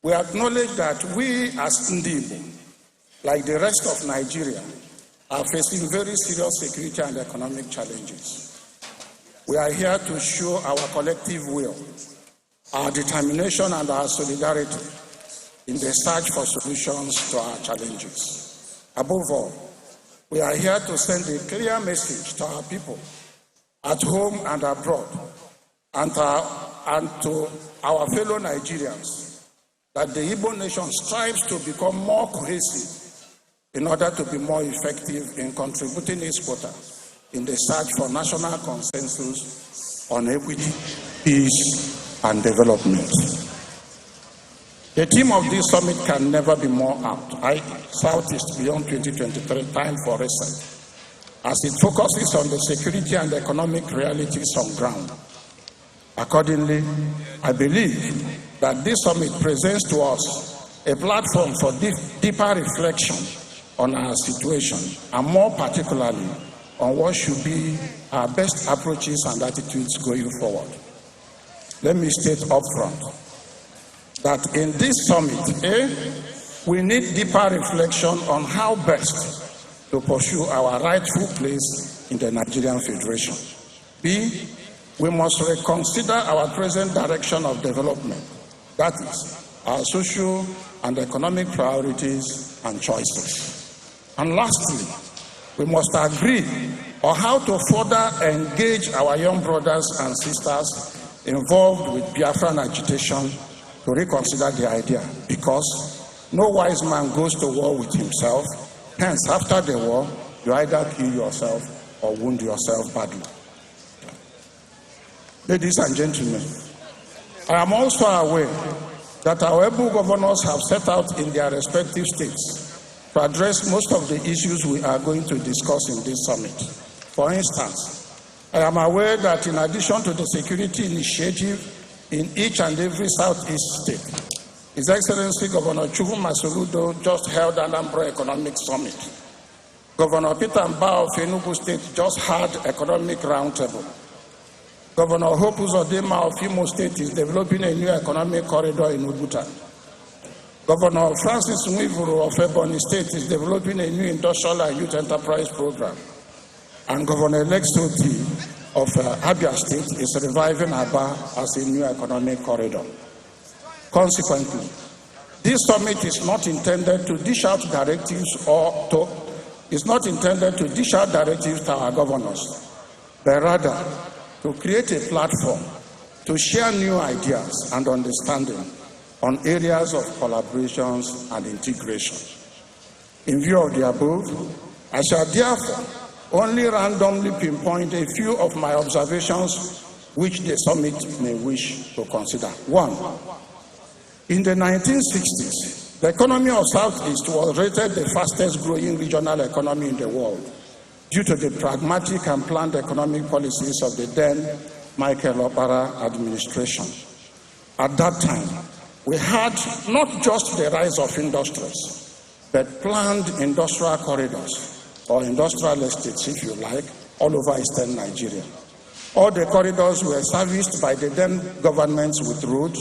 We acknowledge that we as Ndibo, like the rest of Nigeria, are facing very serious security and economic challenges. We are here to show our collective will, our determination and our solidarity in the search for solutions to our challenges. Above all, we are here to send a clear message to our people at home and abroad, and to our fellow Nigerians, that the Igbo nation strives to become more cohesive in order to be more effective in contributing its quota in the search for national consensus on equity, peace, and development. The theme of this summit can never be more apt, i.e., Southeast Beyond 2023, Time for Reset, as it focuses on the security and economic realities on ground. Accordingly, I believe that this summit presents to us a platform for deeper reflection on our situation, and more particularly on what should be our best approaches and attitudes going forward. Let me state upfront that in this summit, we need deeper reflection on how best to pursue our rightful place in the Nigerian Federation. B, we must reconsider our present direction of development, that is, our social and economic priorities and choices. And lastly, we must agree on how to further engage our young brothers and sisters involved with Biafra Agitation to reconsider the idea, because no wise man goes to war with himself. Hence, after the war, you either kill yourself or wound yourself badly. Ladies and gentlemen, I am also aware that our able governors have set out in their respective states to address most of the issues we are going to discuss in this summit. For instance, I am aware that in addition to the security initiative in each and every Southeast state, His Excellency Governor Chukwuma Masoludo just held an Anambra Economic Summit. Governor Peter Mbah of Enugu State just had Economic Roundtable. Governor Hope Uzodinma of Imo State is developing a new economic corridor in Ubuta. Governor Francis Nwifuru of Ebonyi State is developing a new industrial and youth enterprise program. And Governor-elect Soti of Abia State is reviving Aba as a new economic corridor. Consequently, this summit is not intended to dish out directives to our governors, but rather to create a platform to share new ideas and understanding on areas of collaborations and integration. In view of the above, I shall therefore only randomly pinpoint a few of my observations which the summit may wish to consider. 1. In the 1960s, the economy of Southeast was rated the fastest growing regional economy in the world due to the pragmatic and planned economic policies of the then Michael Opara administration. At that time, we had not just the rise of industries, but planned industrial corridors, or industrial estates, if you like, all over eastern Nigeria. All the corridors were serviced by the then governments with roads,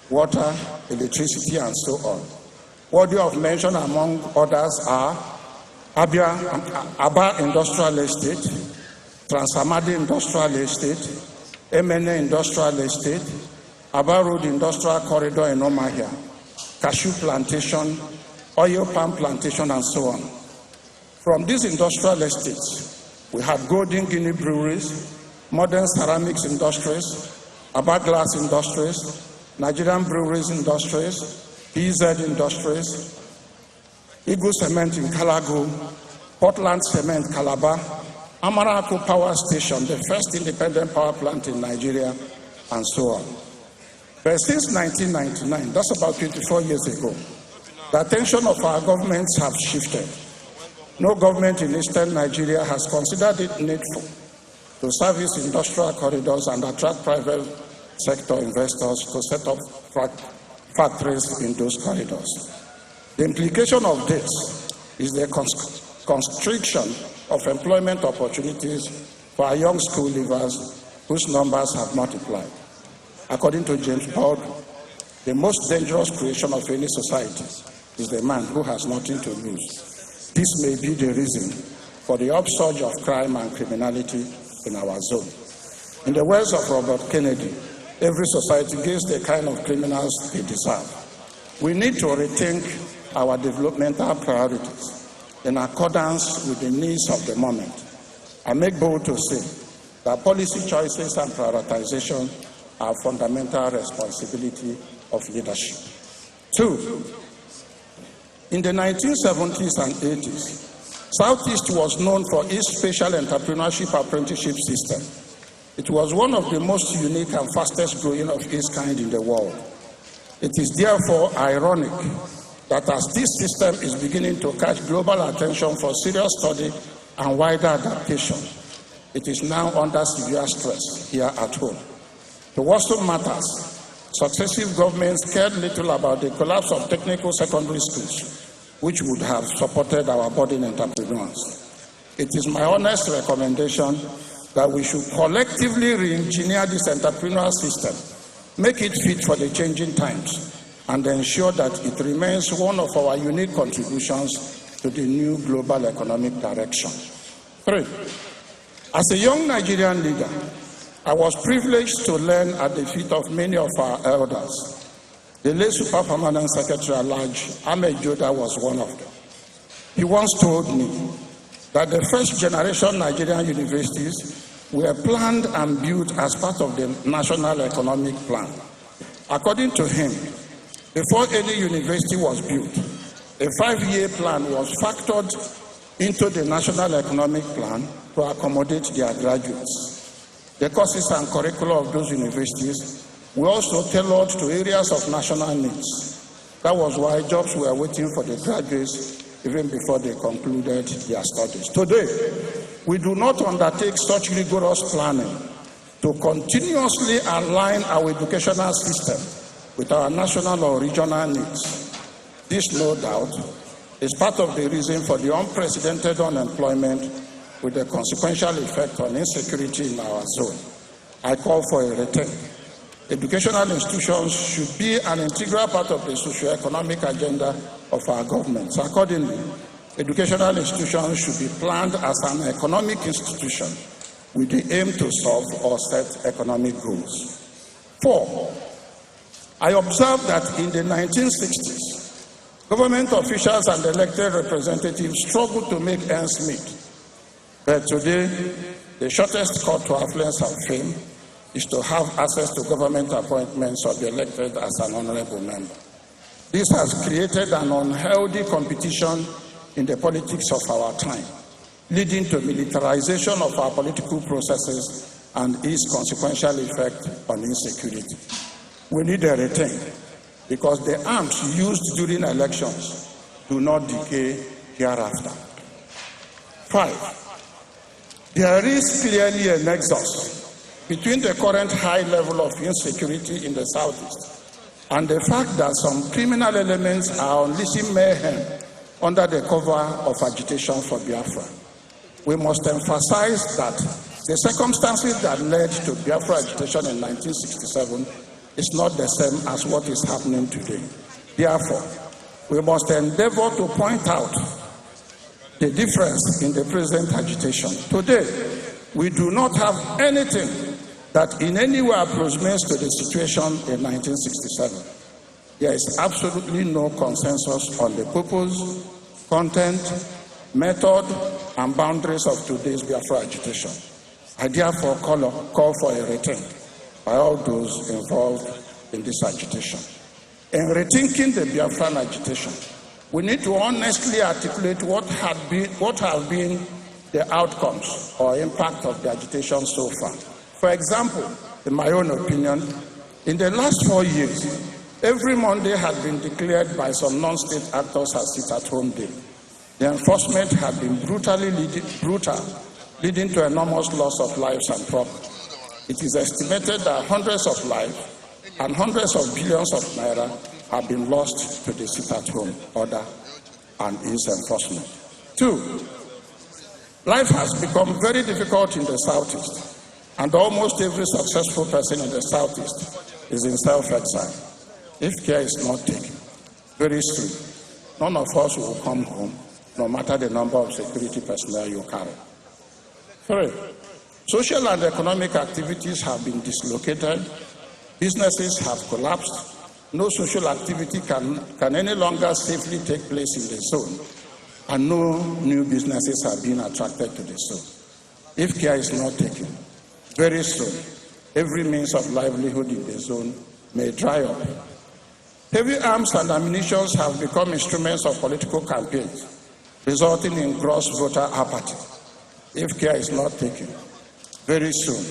water, electricity, and so on. Worthy of mention among others are Aba Industrial Estate, Transamadi Industrial Estate, Emene Industrial Estate, Aba Road Industrial Corridor in Omahia, Cashew Plantation, Oil Palm Plantation, and so on. From these industrial estates, we had Golden Guinea breweries, modern ceramics industries, Aba Glass Industries, Nigerian Breweries Industries, PZ Industries, Eagle Cement in Calago, Portland Cement Calabar, Amarako Power Station, the first independent power plant in Nigeria, and so on. But since 1999, that's about 24 years ago, the attention of our governments have shifted. No government in eastern Nigeria has considered it needful to service industrial corridors and attract private sector investors to set up factories in those corridors. The implication of this is the constriction of employment opportunities for our young school leavers whose numbers have multiplied. According to James Paul, The most dangerous creation of any society is the man who has nothing to lose. This may be the reason for the upsurge of crime and criminality in our zone. In the words of Robert Kennedy, every society gives the kind of criminals they deserve. We need to rethink our developmental priorities in accordance with the needs of the moment. I make bold to say that policy choices and prioritization are fundamental responsibility of leadership. 2, in the 1970s and 80s, Southeast was known for its special entrepreneurship apprenticeship system. It was one of the most unique and fastest growing of its kind in the world. It is therefore ironic that as this system is beginning to catch global attention for serious study and wider adaptation, it is now under severe stress here at home. The worst of matters, successive governments cared little about the collapse of technical secondary schools, which would have supported our budding entrepreneurs. It is my honest recommendation that we should collectively re-engineer this entrepreneurial system, make it fit for the changing times, and ensure that it remains one of our unique contributions to the new global economic direction. 3, as a young Nigerian leader, I was privileged to learn at the feet of many of our elders. The late Super Permanent Secretary at Large, Ahmed Joda, was one of them. He once told me that the first generation Nigerian universities were planned and built as part of the National Economic Plan. According to him, before any university was built, a 5-year plan was factored into the National Economic Plan to accommodate their graduates. The courses and curricula of those universities were also tailored to areas of national needs. That was why jobs were waiting for the graduates even before they concluded their studies. Today, we do not undertake such rigorous planning to continuously align our educational system with our national or regional needs. This, no doubt, is part of the reason for the unprecedented unemployment with the consequential effect on insecurity in our zone. I call for a return. Educational institutions should be an integral part of the socio-economic agenda of our governments. Accordingly, educational institutions should be planned as an economic institution with the aim to solve or set economic goals. 4, I observed that in the 1960s, government officials and elected representatives struggled to make ends meet. But today, the shortest cut to affluence and fame is to have access to government appointments or be elected as an honorable member. This has created an unhealthy competition in the politics of our time, leading to militarization of our political processes and its consequential effect on insecurity. We need a return because the arms used during elections do not decay hereafter. 5, there is clearly a nexus between the current high level of insecurity in the Southeast and the fact that some criminal elements are unleashing mayhem under the cover of agitation for Biafra. We must emphasize that the circumstances that led to Biafra agitation in 1967 is not the same as what is happening today. Therefore, we must endeavor to point out the difference in the present agitation. Today, we do not have anything that in any way approximates to the situation in 1967. There is absolutely no consensus on the purpose, content, method, and boundaries of today's Biafra agitation. I therefore call for a return by all those involved in this agitation. In rethinking the Biafran agitation, we need to honestly articulate what have been the outcomes or impact of the agitation so far. For example, in my own opinion, in the last 4 years, every Monday has been declared by some non-state actors as sit-at-home day. The enforcement has been brutal, leading to enormous loss of lives and property. It is estimated that hundreds of lives and hundreds of billions of naira have been lost to the sit-at-home order and its enforcement. 2, life has become very difficult in the Southeast, and almost every successful person in the Southeast is in self-exile. If care is not taken, very soon, none of us will come home, no matter the number of security personnel you carry. 3. Social and economic activities have been dislocated, businesses have collapsed, no social activity can any longer safely take place in the zone, and no new businesses are being attracted to the zone. If care is not taken, very soon, every means of livelihood in the zone may dry up. Heavy arms and ammunition have become instruments of political campaigns, resulting in gross voter apathy. If care is not taken, very soon,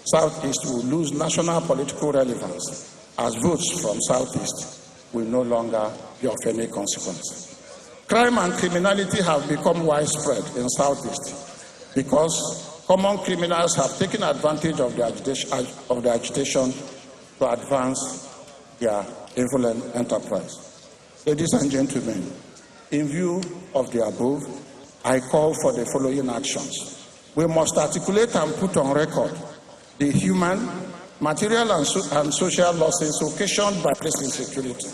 Southeast will lose national political relevance, as votes from Southeast will no longer be of any consequence. Crime and criminality have become widespread in Southeast because common criminals have taken advantage of the agitation to advance their evil enterprise. Ladies and gentlemen, in view of the above, I call for the following actions. We must articulate and put on record the human, material, and social losses occasioned by this insecurity.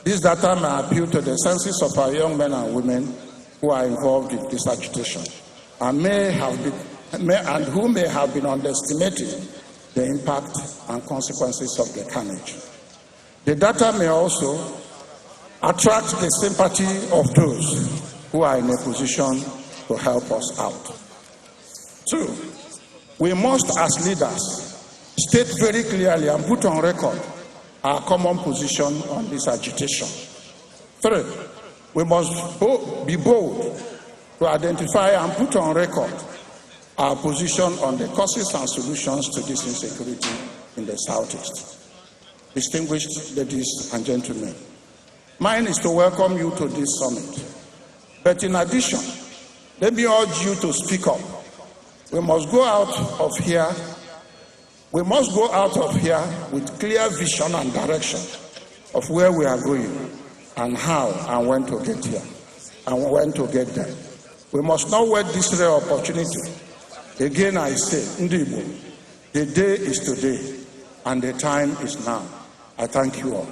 This data may appeal to the senses of our young men and women who are involved in this agitation and who may have been underestimating the impact and consequences of the carnage. The data may also attract the sympathy of those who are in a position to help us out. 2, we must, as leaders, state very clearly and put on record our common position on this agitation. 3, we must be bold to identify and put on record our position on the causes and solutions to this insecurity in the Southeast. Distinguished ladies and gentlemen, mine is to welcome you to this summit. But in addition, let me urge you to speak up. We must go out of here with clear vision and direction of where we are going and how and when to get here and when to get there. We must not wait this rare opportunity. Again, I say, Ndibo, the day is today and the time is now. I thank you all.